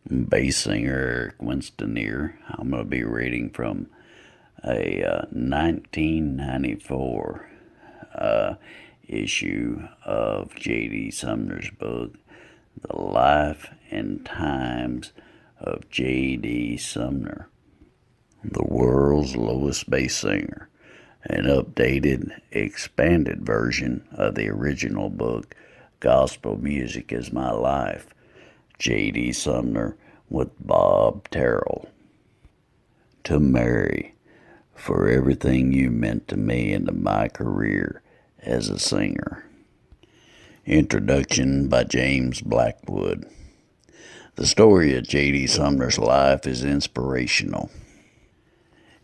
Bass singer Eric Winston here. I'm going to be reading from a 1994 issue of J.D. Sumner's book, The Life and Times of J.D. Sumner, the world's lowest bass singer, an updated, expanded version of the original book, Gospel Music is My Life, J.D. Sumner with Bob Terrell. To Mary, for everything you meant to me and to my career as a singer. Introduction by James Blackwood. The story of J.D. Sumner's life is inspirational.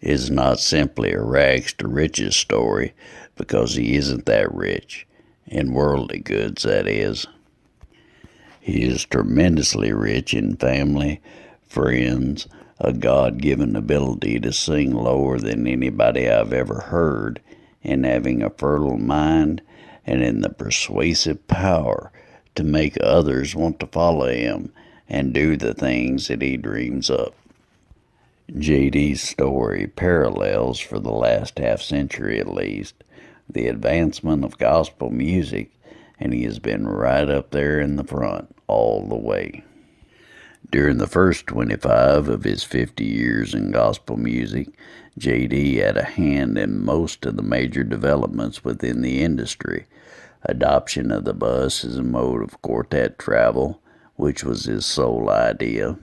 It is not simply a rags to riches story, because he isn't that rich, in worldly goods, that is. He is tremendously rich in family, friends, a God-given ability to sing lower than anybody I've ever heard, and having a fertile mind, and in the persuasive power to make others want to follow him and do the things that he dreams up. J.D.'s story parallels, for the last half-century at least, the advancement of gospel music, and he has been right up there in the front all the way. During the first 25 of his 50 years in gospel music, J.D. had a hand in most of the major developments within the industry. Adoption of the bus as a mode of quartet travel, which was his sole idea.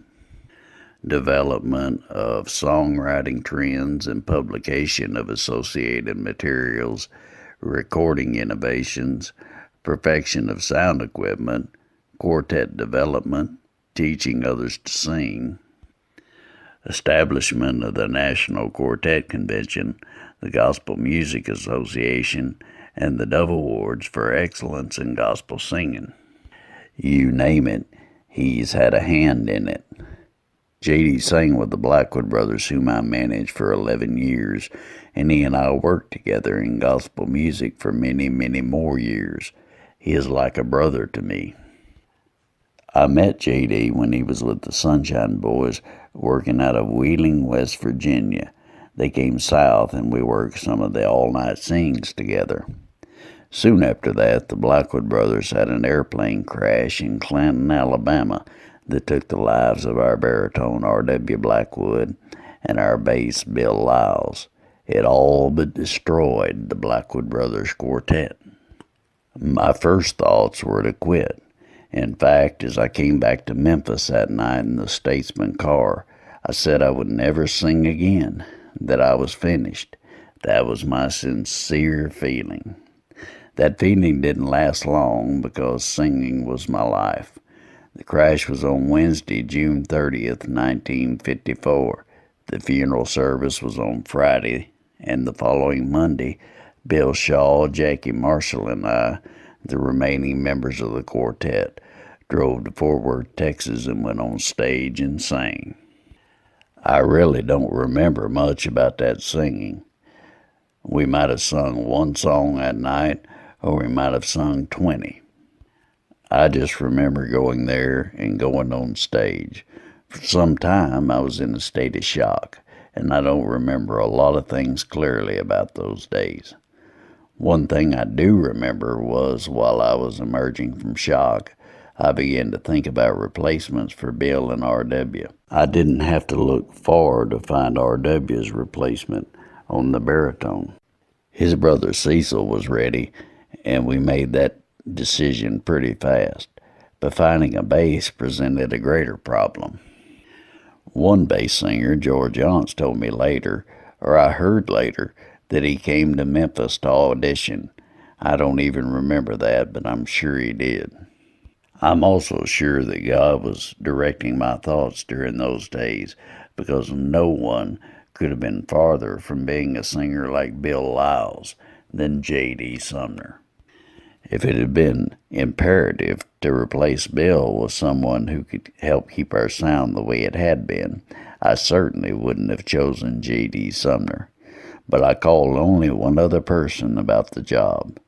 Development of songwriting trends and publication of associated materials, recording innovations, perfection of sound equipment, quartet development, teaching others to sing, establishment of the National Quartet Convention, the Gospel Music Association, and the Dove Awards for excellence in gospel singing. You name it, he's had a hand in it. J.D. sang with the Blackwood brothers, whom I managed for 11 years, and he and I worked together in gospel music for many, many more years. He is like a brother to me. I met J.D. when he was with the Sunshine Boys working out of Wheeling, West Virginia. They came south and we worked some of the all-night sings together. Soon after that, the Blackwood brothers had an airplane crash in Clanton, Alabama, that took the lives of our baritone R.W. Blackwood and our bass Bill Lyles. It all but destroyed the Blackwood brothers quartet. My first thoughts were to quit. In fact, as I came back to Memphis that night in the Statesman car, I said I would never sing again, that I was finished. That was my sincere feeling. That feeling didn't last long, because singing was my life. The crash was on Wednesday, June 30th, 1954. The funeral service was on Friday, and the following Monday, Bill Shaw, Jackie Marshall, and I, the remaining members of the quartet, drove to Fort Worth, Texas, and went on stage and sang. I really don't remember much about that singing. We might have sung one song that night, or we might have sung 20. I just remember going there and going on stage. For some time, I was in a state of shock, and I don't remember a lot of things clearly about those days. One thing I do remember was, while I was emerging from shock, I began to think about replacements for Bill and R.W. I didn't have to look far to find R.W.'s replacement on the baritone. His brother Cecil was ready, and we made that decision pretty fast, but finding a bass presented a greater problem. One bass singer, George Yonts, told me later, or I heard later, that he came to Memphis to audition. I don't even remember that, but I'm sure he did. I'm also sure that God was directing my thoughts during those days, because no one could have been farther from being a singer like Bill Lyles than J.D. Sumner. If it had been imperative to replace Bill with someone who could help keep our sound the way it had been, I certainly wouldn't have chosen J.D. Sumner. But I called only one other person about the job.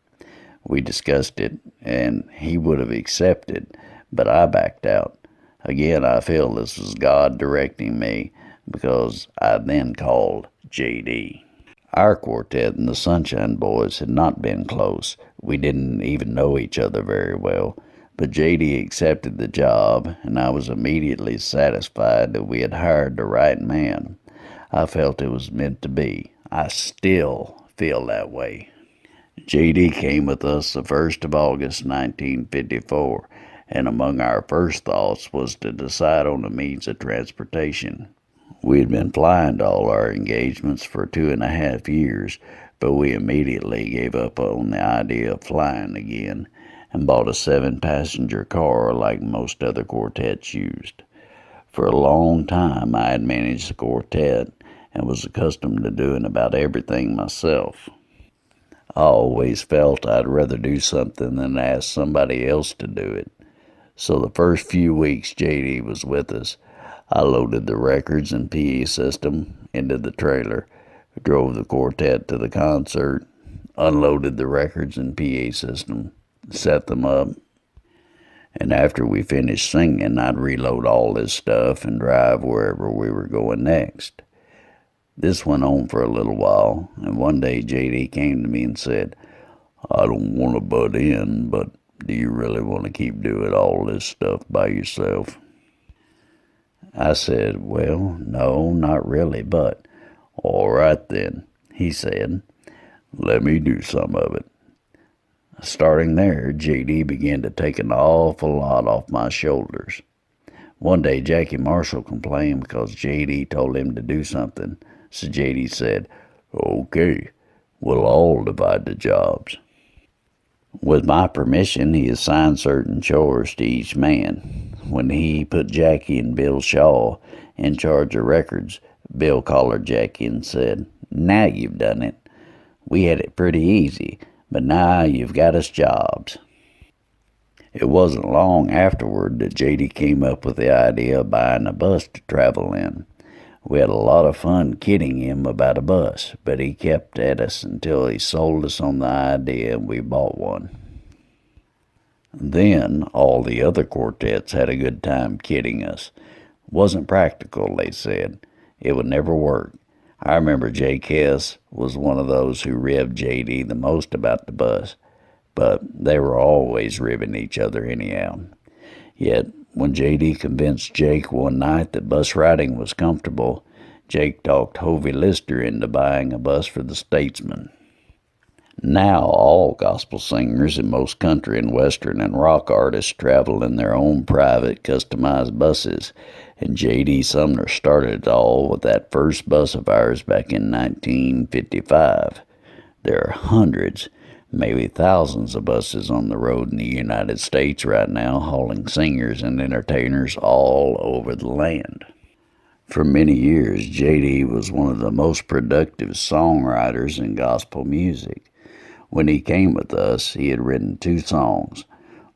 We discussed it, and he would have accepted, but I backed out. Again, I feel this was God directing me because I then called J.D. Our quartet and the Sunshine Boys had not been close. We didn't even know each other very well. But J.D. accepted the job, and I was immediately satisfied that we had hired the right man. I felt it was meant to be. I still feel that way. J.D. came with us the 1st of August, 1954, and among our first thoughts was to decide on the means of transportation. We had been flying to all our engagements for 2.5 years, but we immediately gave up on the idea of flying again and bought a 7-passenger car like most other quartets used. For a long time I had managed the quartet and was accustomed to doing about everything myself. I always felt I'd rather do something than ask somebody else to do it. So the first few weeks J.D. was with us, I loaded the records and PA system into the trailer, drove the quartet to the concert, unloaded the records and PA system, set them up, and after we finished singing, I'd reload all this stuff and drive wherever we were going next. This went on for a little while, and one day J.D. came to me and said, "I don't want to butt in, but do you really want to keep doing all this stuff by yourself?" I said, "Well, no, not really, but—" "All right then," he said, "let me do some of it." Starting there, J.D. began to take an awful lot off my shoulders. One day, Jackie Marshall complained because J.D. told him to do something, so J.D. said, "Okay, we'll all divide the jobs." With my permission, he assigned certain chores to each man. When he put Jackie and Bill Shaw in charge of records, Bill collared Jackie and said, "Now you've done it. We had it pretty easy, but now you've got us jobs." It wasn't long afterward that J.D. came up with the idea of buying a bus to travel in. We had a lot of fun kidding him about a bus, but he kept at us until he sold us on the idea and we bought one. Then all the other quartets had a good time kidding us. Wasn't practical, they said. It would never work. I remember J.K.S. was one of those who ribbed J.D. the most about the bus, but they were always ribbing each other anyhow. Yet, when J.D. convinced Jake one night that bus riding was comfortable, Jake talked Hovey Lister into buying a bus for the Statesman. Now all gospel singers and most country and western and rock artists travel in their own private, customized buses, and J.D. Sumner started it all with that first bus of ours back in 1955. There are hundreds, maybe thousands of buses on the road in the United States right now, hauling singers and entertainers all over the land. For many years, J.D. was one of the most productive songwriters in gospel music. When he came with us, he had written 2 songs.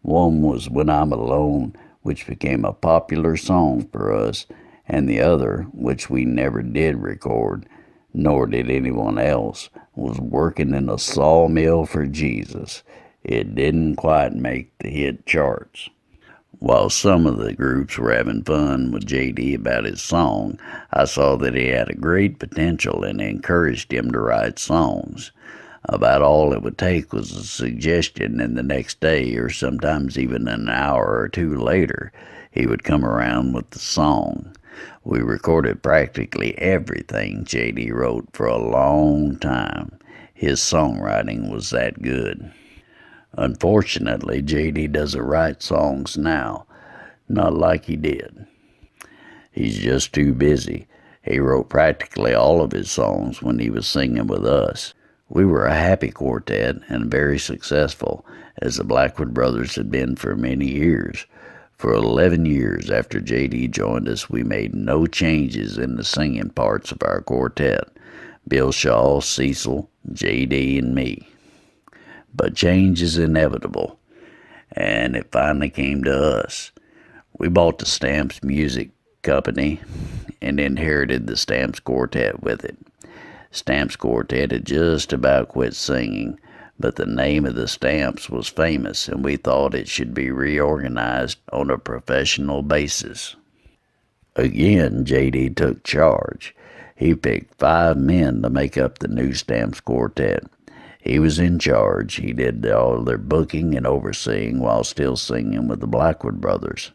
One was "When I'm Alone," which became a popular song for us, and the other, which we never did record, nor did anyone else, was "Working in a Sawmill for Jesus." It didn't quite make the hit charts. While some of the groups were having fun with J.D. about his song, I saw that he had a great potential and encouraged him to write songs. About all it would take was a suggestion, and the next day, or sometimes even an hour or 2 later, he would come around with the song. We recorded practically everything J.D. wrote for a long time. His songwriting was that good. Unfortunately, J.D. doesn't write songs now, not like he did. He's just too busy. He wrote practically all of his songs when he was singing with us. We were a happy quartet and very successful, as the Blackwood brothers had been for many years. For 11 years after J.D. joined us, we made no changes in the singing parts of our quartet: Bill Shaw, Cecil, J.D., and me. But change is inevitable, and it finally came to us. We bought the Stamps Music Company and inherited the Stamps Quartet with it. Stamps Quartet had just about quit singing, but the name of the stamps was famous and we thought it should be reorganized on a professional basis. Again, J.D. took charge. He picked 5 men to make up the new Stamps Quartet. He was in charge. He did all their booking and overseeing while still singing with the Blackwood Brothers.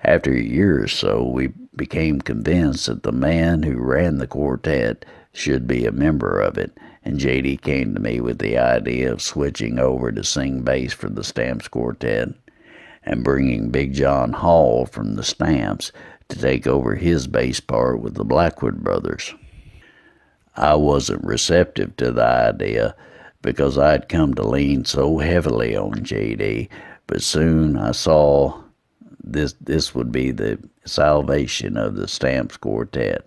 After a year or so, we became convinced that the man who ran the quartet should be a member of it, and J.D. came to me with the idea of switching over to sing bass for the Stamps Quartet and bringing Big John Hall from the Stamps to take over his bass part with the Blackwood Brothers. I wasn't receptive to the idea because I had come to lean so heavily on J.D., but soon I saw this would be the salvation of the Stamps Quartet,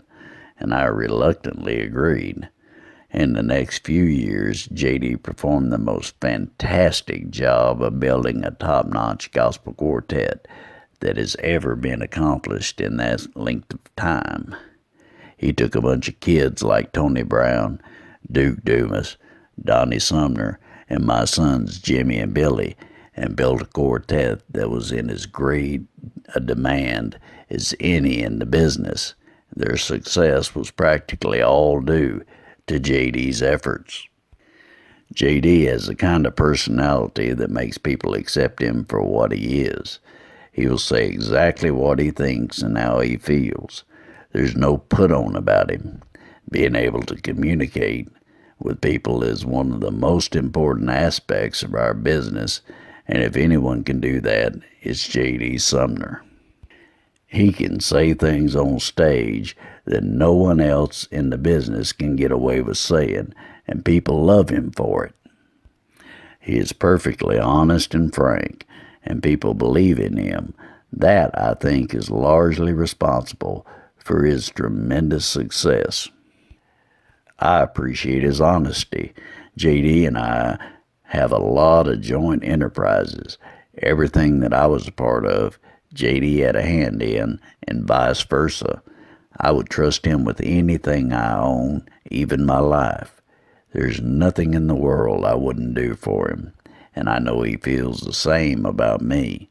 and I reluctantly agreed. In the next few years, J.D. performed the most fantastic job of building a top-notch gospel quartet that has ever been accomplished in that length of time. He took a bunch of kids like Tony Brown, Duke Dumas, Donnie Sumner, and my sons Jimmy and Billy, and built a quartet that was in as great a demand as any in the business. Their success was practically all due to J.D.'s efforts. J.D. has the kind of personality that makes people accept him for what he is. He will say exactly what he thinks and how he feels. There's no put-on about him. Being able to communicate with people is one of the most important aspects of our business, and if anyone can do that, it's J.D. Sumner. He can say things on stage that no one else in the business can get away with saying, and people love him for it. He is perfectly honest and frank, and people believe in him. That, I think, is largely responsible for his tremendous success. I appreciate his honesty. J.D. and I have a lot of joint enterprises. Everything that I was a part of, J.D. had a hand in, and vice versa. I would trust him with anything I own, even my life. There's nothing in the world I wouldn't do for him, and I know he feels the same about me.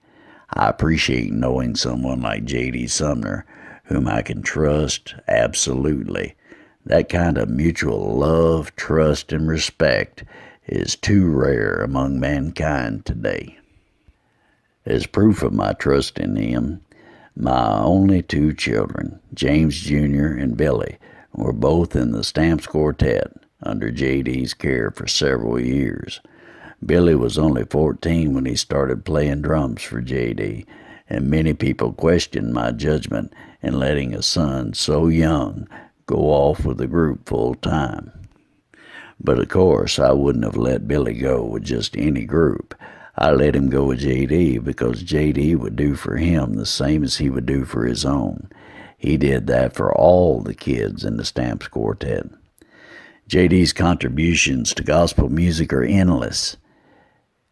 I appreciate knowing someone like J.D. Sumner, whom I can trust absolutely. That kind of mutual love, trust, and respect is too rare among mankind today. As proof of my trust in him, my only 2 children, James Jr. and Billy, were both in the Stamps Quartet under J.D.'s care for several years. Billy was only 14 when he started playing drums for J.D., and many people questioned my judgment in letting a son so young go off with the group full time. But of course, I wouldn't have let Billy go with just any group. I let him go with J.D. because J.D. would do for him the same as he would do for his own. He did that for all the kids in the Stamps Quartet. J.D.'s contributions to gospel music are endless.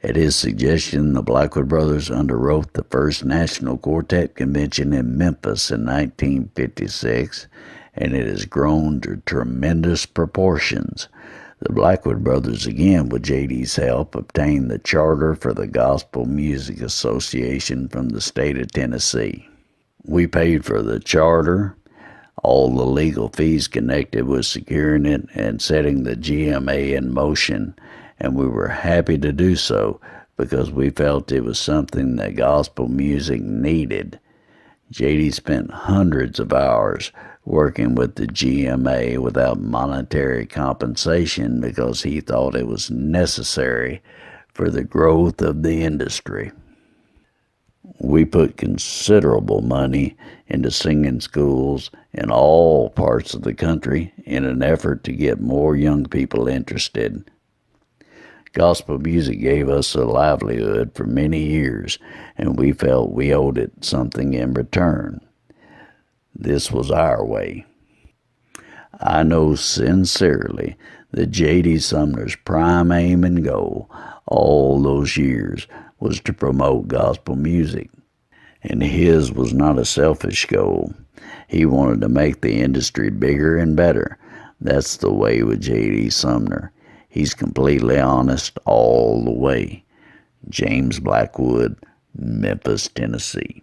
At his suggestion, the Blackwood Brothers underwrote the first National Quartet Convention in Memphis in 1956, and it has grown to tremendous proportions. The Blackwood Brothers, again with J.D.'s help, obtained the charter for the Gospel Music Association from the state of Tennessee. We paid for the charter, all the legal fees connected with securing it and setting the GMA in motion, and we were happy to do so because we felt it was something that gospel music needed. J.D. spent hundreds of hours working with the GMA without monetary compensation because he thought it was necessary for the growth of the industry. We put considerable money into singing schools in all parts of the country in an effort to get more young people interested. Gospel music gave us a livelihood for many years, and we felt we owed it something in return. This was our way. I know sincerely that J.D. Sumner's prime aim and goal all those years was to promote gospel music, and his was not a selfish goal. He wanted to make the industry bigger and better. That's the way with J.D. Sumner. He's completely honest all the way. James Blackwood, Memphis, Tennessee.